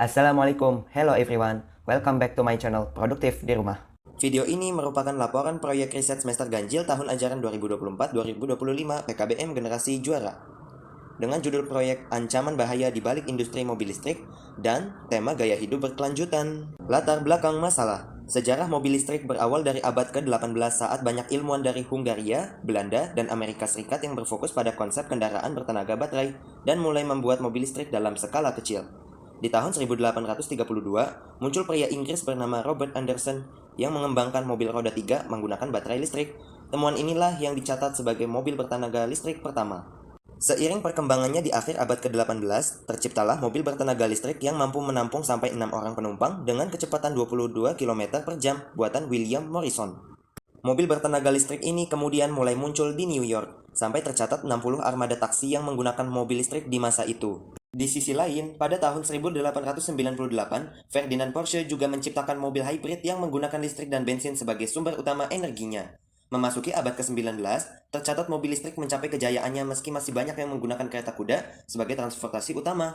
Assalamualaikum, hello everyone, welcome back to my channel Produktif di Rumah. Video ini merupakan laporan proyek riset semester ganjil tahun ajaran 2024-2025 PKBM Generasi Juara. Dengan judul proyek Ancaman Bahaya di Balik Industri Mobil Listrik dan tema Gaya Hidup Berkelanjutan. Latar belakang masalah. Sejarah mobil listrik berawal dari abad ke-18 saat banyak ilmuwan dari Hungaria, Belanda, dan Amerika Serikat yang berfokus pada konsep kendaraan bertenaga baterai dan mulai membuat mobil listrik dalam skala kecil. Di tahun 1832, muncul pria Inggris bernama Robert Anderson yang mengembangkan mobil roda 3 menggunakan baterai listrik. Temuan inilah yang dicatat sebagai mobil bertenaga listrik pertama. Seiring perkembangannya di akhir abad ke-18, terciptalah mobil bertenaga listrik yang mampu menampung sampai 6 orang penumpang dengan kecepatan 22 km per jam buatan William Morrison. Mobil bertenaga listrik ini kemudian mulai muncul di New York, sampai tercatat 60 armada taksi yang menggunakan mobil listrik di masa itu. Di sisi lain, pada tahun 1898, Ferdinand Porsche juga menciptakan mobil hybrid yang menggunakan listrik dan bensin sebagai sumber utama energinya. Memasuki abad ke-19, tercatat mobil listrik mencapai kejayaannya meski masih banyak yang menggunakan kereta kuda sebagai transportasi utama.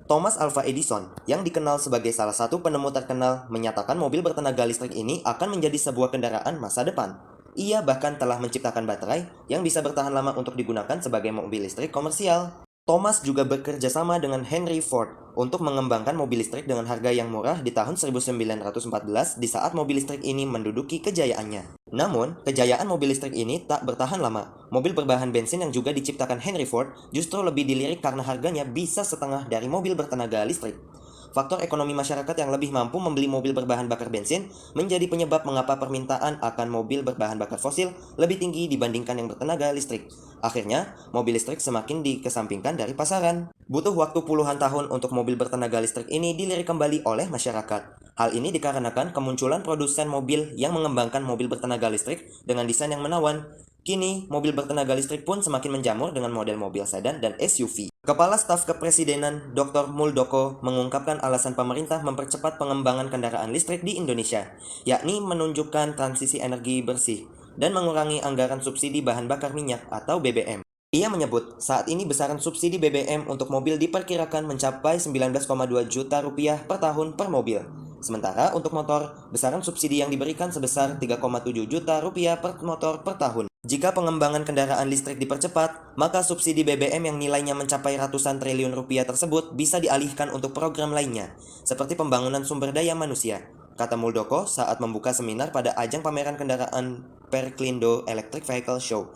Thomas Alva Edison, yang dikenal sebagai salah satu penemu terkenal, menyatakan mobil bertenaga listrik ini akan menjadi sebuah kendaraan masa depan. Ia bahkan telah menciptakan baterai yang bisa bertahan lama untuk digunakan sebagai mobil listrik komersial. Thomas juga bekerja sama dengan Henry Ford untuk mengembangkan mobil listrik dengan harga yang murah di tahun 1914 di saat mobil listrik ini menduduki kejayaannya. Namun, kejayaan mobil listrik ini tak bertahan lama. Mobil berbahan bensin yang juga diciptakan Henry Ford justru lebih dilirik karena harganya bisa setengah dari mobil bertenaga listrik. Faktor ekonomi masyarakat yang lebih mampu membeli mobil berbahan bakar bensin menjadi penyebab mengapa permintaan akan mobil berbahan bakar fosil lebih tinggi dibandingkan yang bertenaga listrik. Akhirnya, mobil listrik semakin dikesampingkan dari pasaran. Butuh waktu puluhan tahun untuk mobil bertenaga listrik ini dilirik kembali oleh masyarakat. Hal ini dikarenakan kemunculan produsen mobil yang mengembangkan mobil bertenaga listrik dengan desain yang menawan. Kini, mobil bertenaga listrik pun semakin menjamur dengan model mobil sedan dan SUV. Kepala Staf Kepresidenan Dr. Muldoko mengungkapkan alasan pemerintah mempercepat pengembangan kendaraan listrik di Indonesia, yakni menunjukkan transisi energi bersih dan mengurangi anggaran subsidi bahan bakar minyak atau BBM. Ia menyebut, saat ini besaran subsidi BBM untuk mobil diperkirakan mencapai 19,2 juta rupiah per tahun per mobil. Sementara untuk motor, besaran subsidi yang diberikan sebesar 3,7 juta rupiah per motor per tahun. Jika pengembangan kendaraan listrik dipercepat, maka subsidi BBM yang nilainya mencapai ratusan triliun rupiah tersebut bisa dialihkan untuk program lainnya, seperti pembangunan sumber daya manusia, kata Muldoko saat membuka seminar pada ajang pameran kendaraan Perklindo Electric Vehicle Show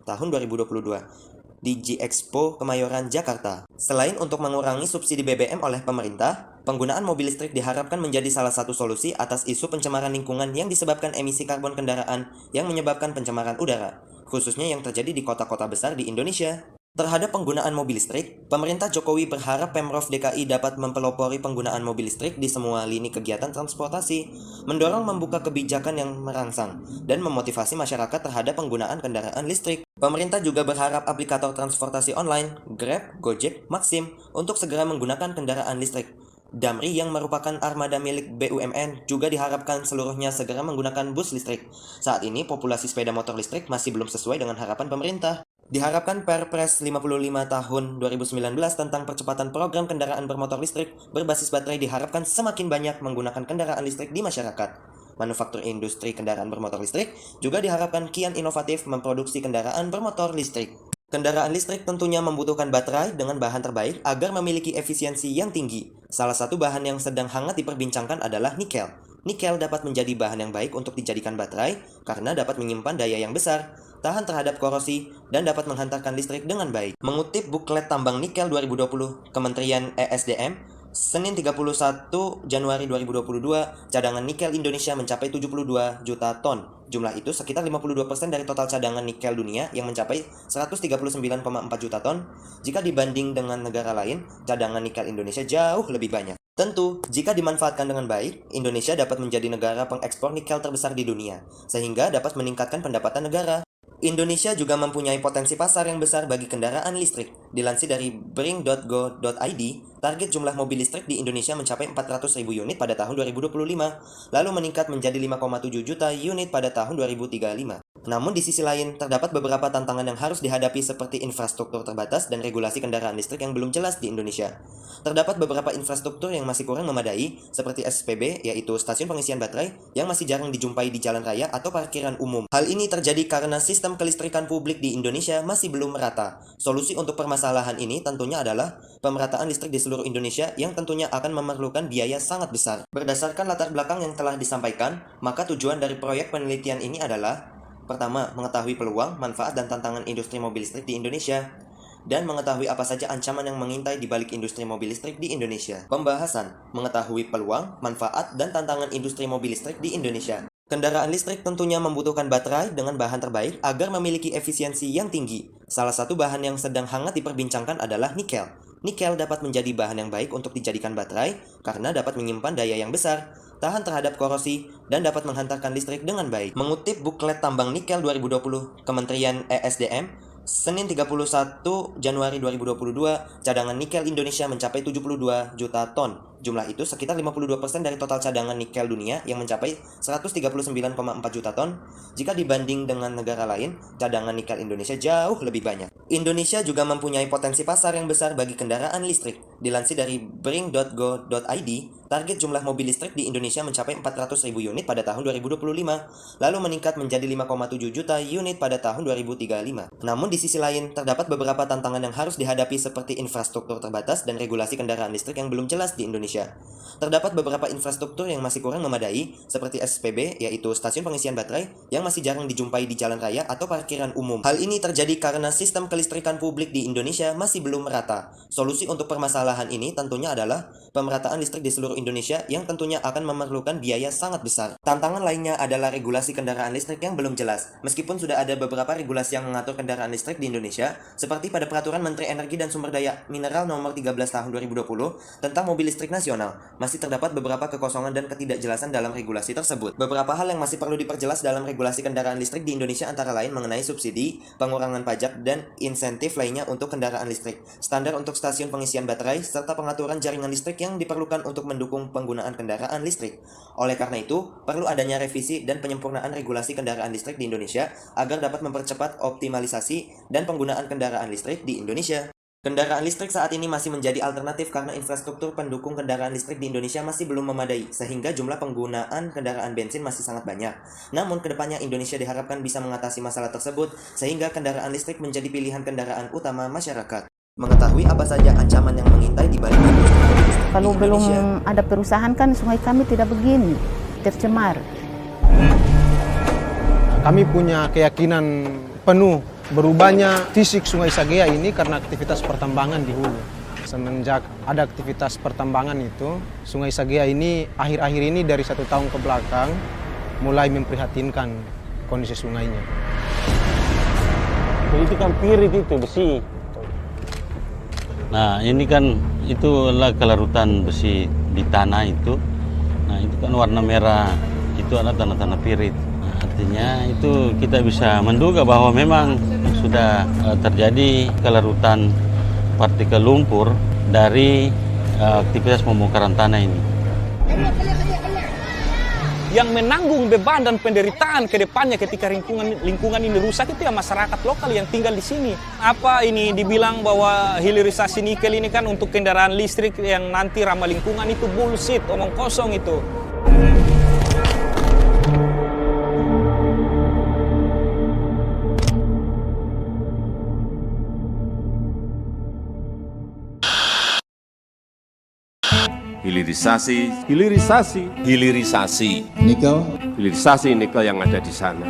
tahun 2022 di G-Expo Kemayoran, Jakarta. Selain untuk mengurangi subsidi BBM oleh pemerintah, penggunaan mobil listrik diharapkan menjadi salah satu solusi atas isu pencemaran lingkungan yang disebabkan emisi karbon kendaraan yang menyebabkan pencemaran udara, khususnya yang terjadi di kota-kota besar di Indonesia. Terhadap penggunaan mobil listrik, pemerintah Jokowi berharap Pemprov DKI dapat mempelopori penggunaan mobil listrik di semua lini kegiatan transportasi, mendorong membuka kebijakan yang merangsang, dan memotivasi masyarakat terhadap penggunaan kendaraan listrik. Pemerintah juga berharap aplikator transportasi online, Grab, Gojek, Maxim, untuk segera menggunakan kendaraan listrik. Damri yang merupakan armada milik BUMN juga diharapkan seluruhnya segera menggunakan bus listrik. Saat ini populasi sepeda motor listrik masih belum sesuai dengan harapan pemerintah. Diharapkan Perpres 55 tahun 2019 tentang percepatan program kendaraan bermotor listrik berbasis baterai diharapkan semakin banyak menggunakan kendaraan listrik di masyarakat. Manufaktur industri kendaraan bermotor listrik juga diharapkan kian inovatif memproduksi kendaraan bermotor listrik. Kendaraan listrik tentunya membutuhkan baterai dengan bahan terbaik agar memiliki efisiensi yang tinggi. Salah satu bahan yang sedang hangat diperbincangkan adalah nikel. Nikel dapat menjadi bahan yang baik untuk dijadikan baterai karena dapat menyimpan daya yang besar, tahan terhadap korosi, dan dapat menghantarkan listrik dengan baik. Mengutip buklet tambang nikel 2020 Kementerian ESDM, Senin 31 Januari 2022, cadangan nikel Indonesia mencapai 72 juta ton. Jumlah itu sekitar 52% dari total cadangan nikel dunia yang mencapai 139,4 juta ton. Jika dibanding dengan negara lain, cadangan nikel Indonesia jauh lebih banyak. Tentu, jika dimanfaatkan dengan baik, Indonesia dapat menjadi negara pengekspor nikel terbesar di dunia, sehingga dapat meningkatkan pendapatan negara. Indonesia juga mempunyai potensi pasar yang besar bagi kendaraan listrik. Dilansir dari bring.go.id, target jumlah mobil listrik di Indonesia mencapai 400.000 unit pada tahun 2025, lalu meningkat menjadi 5,7 juta unit pada tahun 2035. Namun di sisi lain, terdapat beberapa tantangan yang harus dihadapi seperti infrastruktur terbatas dan regulasi kendaraan listrik yang belum jelas di Indonesia. Terdapat beberapa infrastruktur yang masih kurang memadai, seperti SPB, yaitu stasiun pengisian baterai, yang masih jarang dijumpai di jalan raya atau parkiran umum. Hal ini terjadi karena sistem kelistrikan publik di Indonesia masih belum merata. Solusi untuk permasalahan ini tentunya adalah pemerataan listrik di seluruh Indonesia yang tentunya akan memerlukan biaya sangat besar. Berdasarkan latar belakang yang telah disampaikan, maka tujuan dari proyek penelitian ini adalah: pertama, mengetahui peluang, manfaat, dan tantangan industri mobil listrik di Indonesia, dan mengetahui apa saja ancaman yang mengintai di balik industri mobil listrik di Indonesia. Pembahasan: mengetahui peluang, manfaat, dan tantangan industri mobil listrik di Indonesia. Kendaraan listrik tentunya membutuhkan baterai dengan bahan terbaik agar memiliki efisiensi yang tinggi. Salah satu bahan yang sedang hangat diperbincangkan adalah nikel. Nikel dapat menjadi bahan yang baik untuk dijadikan baterai karena dapat menyimpan daya yang besar, tahan terhadap korosi, dan dapat menghantarkan listrik dengan baik. Mengutip buklet tambang nikel 2020 Kementerian ESDM, Senin 31 Januari 2022, cadangan nikel Indonesia mencapai 72 juta ton. Jumlah itu sekitar 52% dari total cadangan nikel dunia yang mencapai 139,4 juta ton. Jika dibanding dengan negara lain, cadangan nikel Indonesia jauh lebih banyak. Indonesia juga mempunyai potensi pasar yang besar bagi kendaraan listrik. Dilansir dari bring.go.id, target jumlah mobil listrik di Indonesia mencapai 400.000 unit pada tahun 2025, lalu meningkat menjadi 5,7 juta unit pada tahun 2035. Namun di sisi lain, terdapat beberapa tantangan yang harus dihadapi seperti infrastruktur terbatas dan regulasi kendaraan listrik yang belum jelas di Indonesia. Terdapat beberapa infrastruktur yang masih kurang memadai, seperti SPB, yaitu stasiun pengisian baterai, yang masih jarang dijumpai di jalan raya atau parkiran umum. Hal ini terjadi karena sistem kelistrikan publik di Indonesia masih belum merata. Solusi untuk permasalahan ini tentunya adalah pemerataan listrik di seluruh Indonesia yang tentunya akan memerlukan biaya sangat besar. Tantangan lainnya adalah regulasi kendaraan listrik yang belum jelas. Meskipun sudah ada beberapa regulasi yang mengatur kendaraan listrik di Indonesia, seperti pada Peraturan Menteri Energi dan Sumber Daya Mineral Nomor 13 Tahun 2020 tentang mobil listrik nasional, masih terdapat beberapa kekosongan dan ketidakjelasan dalam regulasi tersebut. Beberapa hal yang masih perlu diperjelas dalam regulasi kendaraan listrik di Indonesia antara lain mengenai subsidi, pengurangan pajak, dan insentif lainnya untuk kendaraan listrik, standar untuk stasiun pengisian baterai, serta pengaturan jaringan listrik yang diperlukan untuk mendukung penggunaan kendaraan listrik. Oleh karena itu, perlu adanya revisi dan penyempurnaan regulasi kendaraan listrik di Indonesia agar dapat mempercepat optimalisasi dan penggunaan kendaraan listrik di Indonesia. Kendaraan listrik saat ini masih menjadi alternatif karena infrastruktur pendukung kendaraan listrik di Indonesia masih belum memadai, sehingga jumlah penggunaan kendaraan bensin masih sangat banyak. Namun, kedepannya Indonesia diharapkan bisa mengatasi masalah tersebut, sehingga kendaraan listrik menjadi pilihan kendaraan utama masyarakat. Mengetahui apa saja ancaman yang mengintai di balik industri mobil listrik Kalau di belum Indonesia. ada perusahaan kan sungai kami tidak begini, tercemar. Kami punya keyakinan penuh berubahnya fisik Sungai Sagea ini karena aktivitas pertambangan di hulu. Semenjak ada aktivitas pertambangan itu, Sungai Sagea ini akhir-akhir ini dari 1 tahun ke belakang mulai memprihatinkan kondisi sungainya. Itu kan pirit itu besi. Nah ini kan itulah kelarutan besi di tanah itu. Nah itu kan warna merah, itu adalah tanah-tanah pirit. Nah, artinya itu kita bisa menduga bahwa memang sudah terjadi kelarutan partikel lumpur dari aktivitas pembongkaran tanah ini. Yang menanggung beban dan penderitaan ke depannya ketika lingkungan ini rusak itu ya masyarakat lokal yang tinggal di sini. Apa ini dibilang bahwa hilirisasi nikel ini kan untuk kendaraan listrik yang nanti ramah lingkungan itu bullshit, omong kosong itu. Hilirisasi nikel yang ada di sana.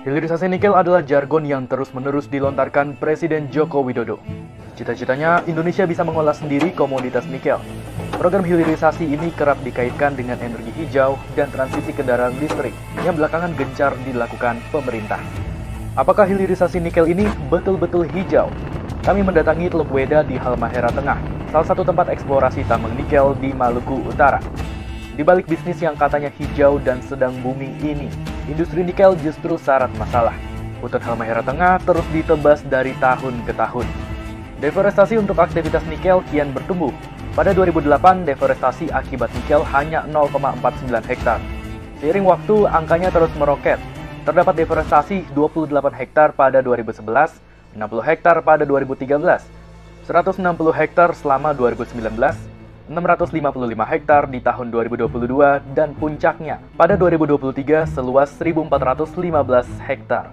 Hilirisasi nikel adalah jargon yang terus-menerus dilontarkan Presiden Joko Widodo. Cita-citanya Indonesia bisa mengolah sendiri komoditas nikel. Program hilirisasi ini kerap dikaitkan dengan energi hijau dan transisi kendaraan listrik yang belakangan gencar dilakukan pemerintah. Apakah hilirisasi nikel ini betul-betul hijau? Kami mendatangi Teluk Weda di Halmahera Tengah, salah satu tempat eksplorasi tambang nikel di Maluku Utara. Di balik bisnis yang katanya hijau dan sedang booming ini, industri nikel justru syarat masalah. Hutan Halmahera Tengah terus ditebas dari tahun ke tahun. Deforestasi untuk aktivitas nikel kian bertumbuh. Pada 2008, deforestasi akibat nikel hanya 0,49 hektar. Seiring waktu, angkanya terus meroket. Terdapat deforestasi 28 hektar pada 2011, 60 hektar pada 2013, 160 hektar selama 2019, 655 hektar di tahun 2022, dan puncaknya pada 2023 seluas 1.415 hektar.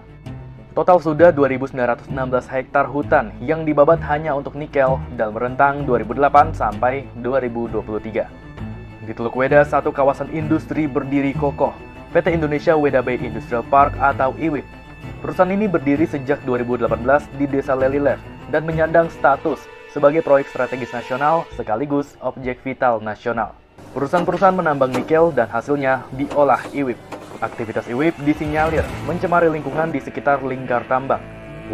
Total sudah 2.916 hektar hutan yang dibabat hanya untuk nikel dalam rentang 2008 sampai 2023. Di Teluk Weda, satu kawasan industri berdiri kokoh, PT Indonesia Weda Bay Industrial Park atau IWIP. Perusahaan ini berdiri sejak 2018 di Desa Leliler dan menyandang status sebagai proyek strategis nasional sekaligus objek vital nasional. Perusahaan-perusahaan menambang nikel dan hasilnya diolah IWIP. Aktivitas IWIP disinyalir mencemari lingkungan di sekitar lingkar tambang.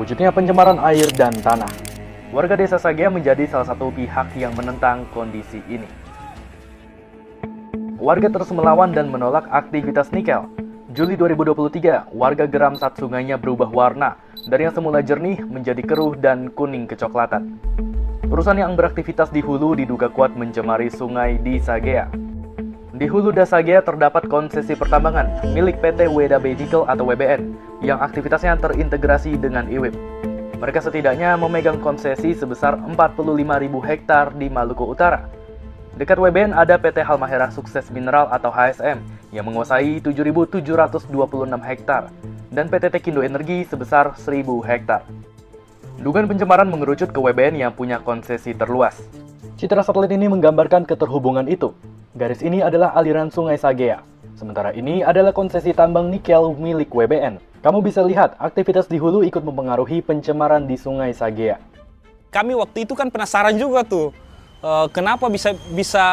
Wujudnya pencemaran air dan tanah. Warga Desa Sagea menjadi salah satu pihak yang menentang kondisi ini. Warga terus melawan dan menolak aktivitas nikel. Juli 2023, warga geram saat sungainya berubah warna dari yang semula jernih menjadi keruh dan kuning kecoklatan. Perusahaan yang beraktivitas di hulu diduga kuat mencemari sungai di Sagea. Di hulu Dasagea terdapat konsesi pertambangan milik PT Weda Bay Nickel atau WBN yang aktivitasnya terintegrasi dengan IWIP. Mereka setidaknya memegang konsesi sebesar 45.000 hektar di Maluku Utara. Dekat WBN ada PT Halmahera Sukses Mineral atau HSM yang menguasai 7.726 hektar dan PT Tekindo Energi sebesar 1.000 hektar. Dugaan pencemaran mengerucut ke WBN yang punya konsesi terluas. Citra satelit ini menggambarkan keterhubungan itu. Garis ini adalah aliran sungai Sagea. Sementara ini adalah konsesi tambang nikel milik WBN. Kamu bisa lihat aktivitas di hulu ikut mempengaruhi pencemaran di sungai Sagea. Kami waktu itu kan penasaran juga tuh, kenapa bisa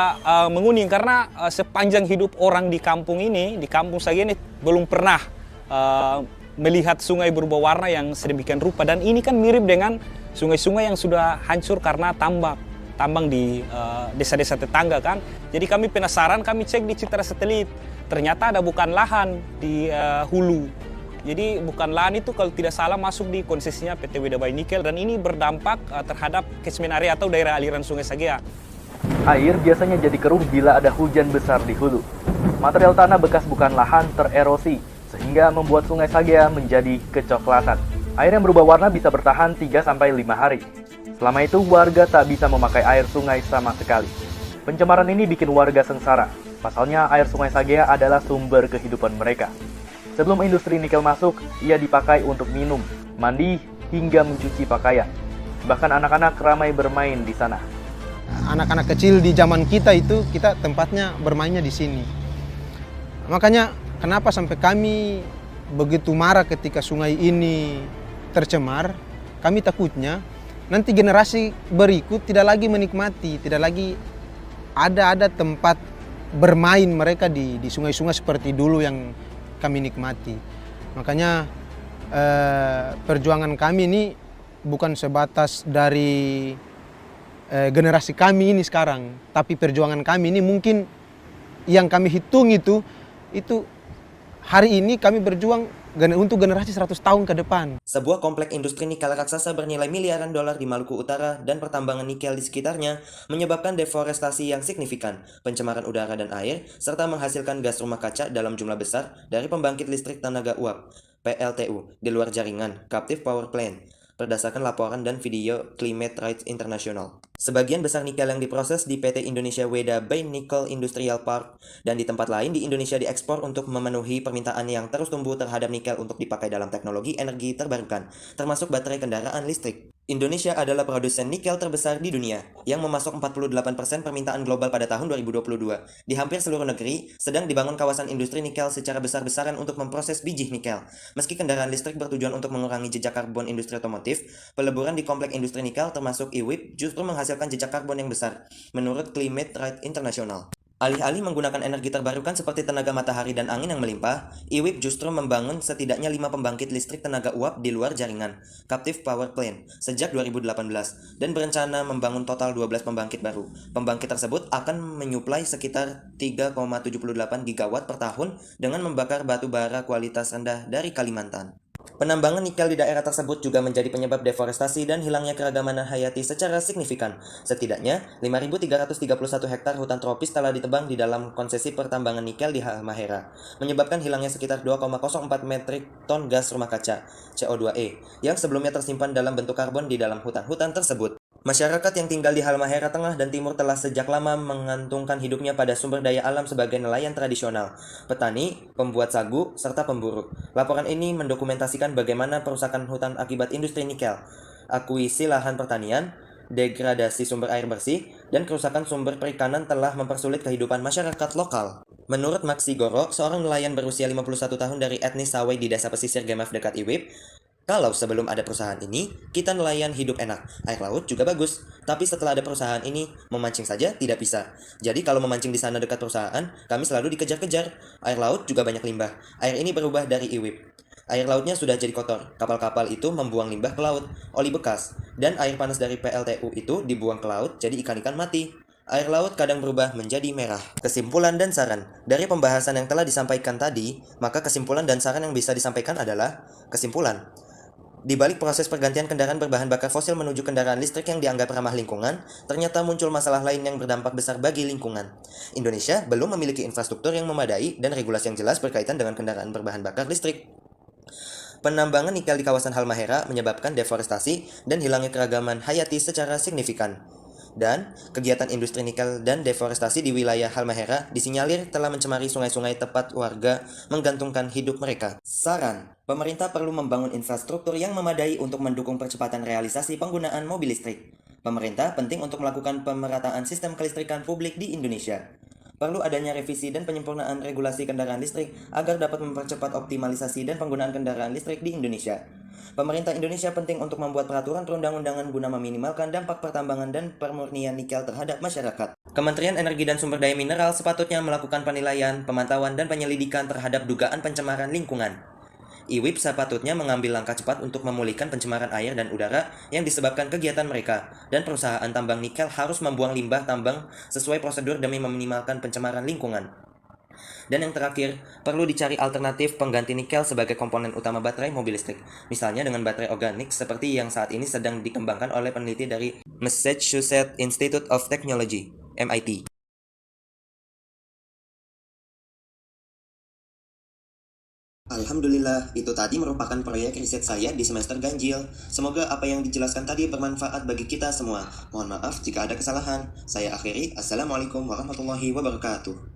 menguning, karena sepanjang hidup orang di kampung ini, di kampung Sagea ini belum pernah melihat sungai berubah warna yang sedemikian rupa. Dan ini kan mirip dengan sungai-sungai yang sudah hancur karena tambang di desa-desa tetangga kan. Jadi kami penasaran, kami cek di citra satelit. Ternyata ada bukan lahan di hulu. Jadi bukan lahan itu kalau tidak salah masuk di konsesinya PT Weda Bay Nickel, dan ini berdampak terhadap catchment area atau daerah aliran sungai Sagea. Air biasanya jadi keruh bila ada hujan besar di hulu. Material tanah bekas bukan lahan tererosi, sehingga membuat sungai Sagea menjadi kecoklatan. Air yang berubah warna bisa bertahan 3-5 hari. Selama itu, warga tak bisa memakai air sungai sama sekali. Pencemaran ini bikin warga sengsara. Pasalnya, air sungai Sagea adalah sumber kehidupan mereka. Sebelum industri nikel masuk, ia dipakai untuk minum, mandi, hingga mencuci pakaian. Bahkan anak-anak ramai bermain di sana. Anak-anak kecil di zaman kita itu, kita tempatnya bermainnya di sini. Makanya, kenapa sampai kami begitu marah ketika sungai ini tercemar? Kami takutnya nanti generasi berikut tidak lagi menikmati, tidak lagi ada tempat bermain mereka di sungai-sungai seperti dulu yang kami nikmati. Makanya perjuangan kami ini bukan sebatas dari generasi kami ini sekarang, tapi perjuangan kami ini mungkin yang kami hitung itu hari ini kami berjuang untuk generasi 100 tahun ke depan. Sebuah komplek industri nikel raksasa bernilai miliaran dolar di Maluku Utara dan pertambangan nikel di sekitarnya menyebabkan deforestasi yang signifikan, pencemaran udara dan air, serta menghasilkan gas rumah kaca dalam jumlah besar dari pembangkit listrik tenaga uap (PLTU) di luar jaringan Captive Power Plant, berdasarkan laporan dan video Climate Rights International. Sebagian besar nikel yang diproses di PT Indonesia Weda Bay Nickel Industrial Park dan di tempat lain di Indonesia diekspor untuk memenuhi permintaan yang terus tumbuh terhadap nikel untuk dipakai dalam teknologi energi terbarukan, termasuk baterai kendaraan listrik. Indonesia adalah produsen nikel terbesar di dunia, yang memasok 48% permintaan global pada tahun 2022. Di hampir seluruh negeri, sedang dibangun kawasan industri nikel secara besar-besaran untuk memproses biji nikel. Meski kendaraan listrik bertujuan untuk mengurangi jejak karbon industri otomotif, peleburan di komplek industri nikel termasuk IWIP justru menghasilkan jejak karbon yang besar, menurut Climate Rights International. Alih-alih menggunakan energi terbarukan seperti tenaga matahari dan angin yang melimpah, IWIP justru membangun setidaknya 5 pembangkit listrik tenaga uap di luar jaringan, Captive Power Plant, sejak 2018, dan berencana membangun total 12 pembangkit baru. Pembangkit tersebut akan menyuplai sekitar 3,78 gigawatt per tahun dengan membakar batu bara kualitas rendah dari Kalimantan. Penambangan nikel di daerah tersebut juga menjadi penyebab deforestasi dan hilangnya keragaman hayati secara signifikan. Setidaknya, 5.331 hektar hutan tropis telah ditebang di dalam konsesi pertambangan nikel di Halmahera, menyebabkan hilangnya sekitar 2,04 metrik ton gas rumah kaca (CO2e) yang sebelumnya tersimpan dalam bentuk karbon di dalam hutan-hutan tersebut. Masyarakat yang tinggal di Halmahera Tengah dan Timur telah sejak lama mengantungkan hidupnya pada sumber daya alam sebagai nelayan tradisional, petani, pembuat sagu, serta pemburu. Laporan ini mendokumentasikan bagaimana perusakan hutan akibat industri nikel, akuisisi lahan pertanian, degradasi sumber air bersih, dan kerusakan sumber perikanan telah mempersulit kehidupan masyarakat lokal. Menurut Maksi Goro, seorang nelayan berusia 51 tahun dari etnis Sawai di desa pesisir Gemaf dekat Iwip, kalau sebelum ada perusahaan ini, kita nelayan hidup enak, air laut juga bagus. Tapi setelah ada perusahaan ini, memancing saja tidak bisa. Jadi kalau memancing di sana dekat perusahaan, kami selalu dikejar-kejar. Air laut juga banyak limbah. Air ini berubah dari iwip. Air lautnya sudah jadi kotor. Kapal-kapal itu membuang limbah ke laut, oli bekas. Dan air panas dari PLTU itu dibuang ke laut, jadi ikan-ikan mati. Air laut kadang berubah menjadi merah. Kesimpulan dan saran. Dari pembahasan yang telah disampaikan tadi, maka kesimpulan dan saran yang bisa disampaikan adalah kesimpulan. Di balik proses pergantian kendaraan berbahan bakar fosil menuju kendaraan listrik yang dianggap ramah lingkungan, ternyata muncul masalah lain yang berdampak besar bagi lingkungan. Indonesia belum memiliki infrastruktur yang memadai dan regulasi yang jelas berkaitan dengan kendaraan berbahan bakar listrik. Penambangan nikel di kawasan Halmahera menyebabkan deforestasi dan hilangnya keragaman hayati secara signifikan. Dan kegiatan industri nikel dan deforestasi di wilayah Halmahera disinyalir telah mencemari sungai-sungai tempat warga menggantungkan hidup mereka. Saran, pemerintah perlu membangun infrastruktur yang memadai untuk mendukung percepatan realisasi penggunaan mobil listrik. Pemerintah penting untuk melakukan pemerataan sistem kelistrikan publik di Indonesia. Perlu adanya revisi dan penyempurnaan regulasi kendaraan listrik agar dapat mempercepat optimalisasi dan penggunaan kendaraan listrik di Indonesia. Pemerintah Indonesia penting untuk membuat peraturan perundang-undangan guna meminimalkan dampak pertambangan dan pemurnian nikel terhadap masyarakat. Kementerian Energi dan Sumber Daya Mineral sepatutnya melakukan penilaian, pemantauan, dan penyelidikan terhadap dugaan pencemaran lingkungan. IWIP sepatutnya mengambil langkah cepat untuk memulihkan pencemaran air dan udara yang disebabkan kegiatan mereka, dan perusahaan tambang nikel harus membuang limbah tambang sesuai prosedur demi meminimalkan pencemaran lingkungan. Dan yang terakhir, perlu dicari alternatif pengganti nikel sebagai komponen utama baterai mobil listrik, misalnya dengan baterai organik seperti yang saat ini sedang dikembangkan oleh peneliti dari Massachusetts Institute of Technology, MIT. Alhamdulillah, itu tadi merupakan proyek riset saya di semester ganjil. Semoga apa yang dijelaskan tadi bermanfaat bagi kita semua. Mohon maaf jika ada kesalahan. Saya akhiri. Assalamualaikum warahmatullahi wabarakatuh.